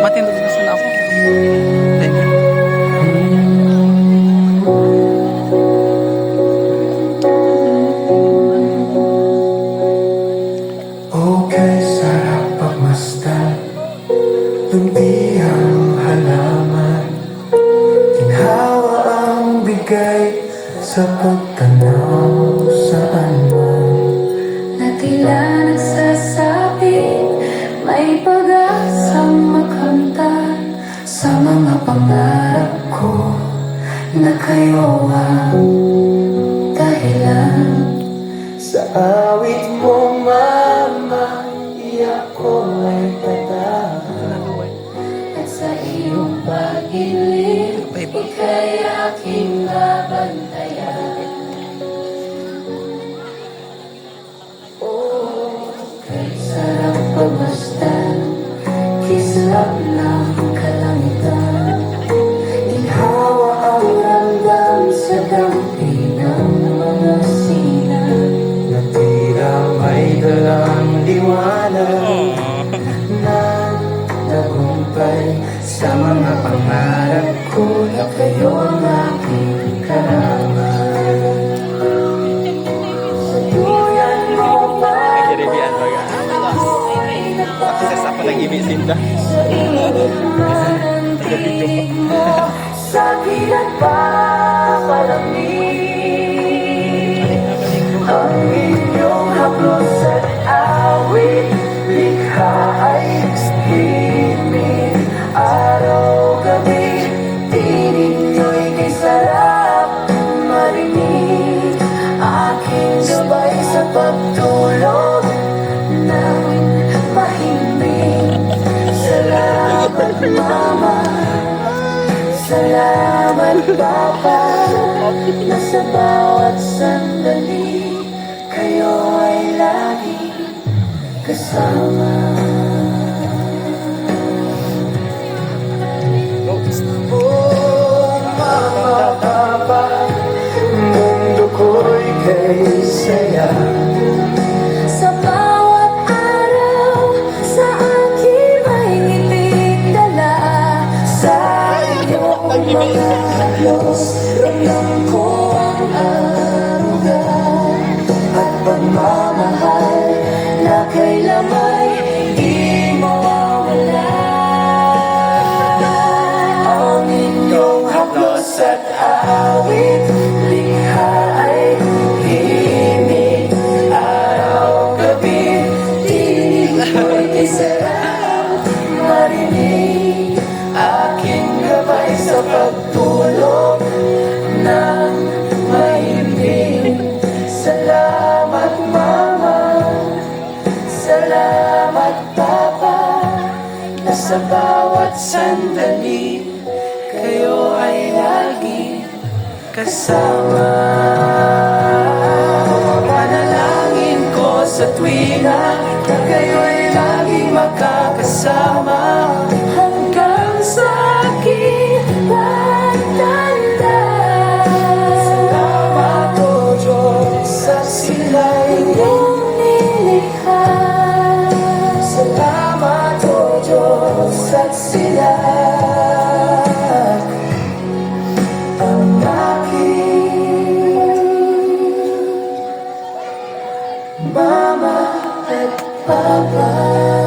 Matindog na sila ako. Thank you. Okay, sarap pagmasdan, lumpiang halaman, ginhawa ang bigay sa pagtanaw saan man. Na tila nagsasabi may pag-asang makamtan Sa mga pangarap ko na kayo ang dahilan. Sa awit mo, mama, iyak ko ay tatahan. at sa iyong pag-ibig ika'y aking babantayan. Sarap pagmasdan, kislap ng kalangitan, ginhawa ang ramdam sa dampi ng mga sinan. Na tila may dalang liwanag na nagumpay sa mga pangarap ko na kayo ang aking karaman. Sa duyan mo ba Kiribian baga. Akses ako nag-ibig sinda. sa pinagpapalamig ang inyong haplos at awit, likha ay himig. Araw-gabi, tinig nyo'y kay sarap marinig. Aking gabay sa pagtulog ng mahimbing. Salamat, mama. Salamat, papa, na sa bawat sandali kayo ay lagi kasama. Oh, mama, papa, mundo ko'y kay saya. Sa bawat araw sa akin may ngiting dala. Sa iyong mga haplos, ramdam ko ang aruga at pagmamahal na kailanman di mawawala. Ang inyong haplos at awit, likha ay himig. Araw-gabi, tinig ko'y kay sarap marinig. Aking gabay sa pagtulog ng mahimbing. Salamat, mama. Salamat, papa, na sa bawat sandali kayo ay lagi kasama. Panalangin ko sa tuwina na kayo ay laging makakasama hanggang sa aking pagtanda. Salamat, O Diyos, sa sila'y iyong nilikha. Salamat, O Diyos, at sila ang aking mama at papa.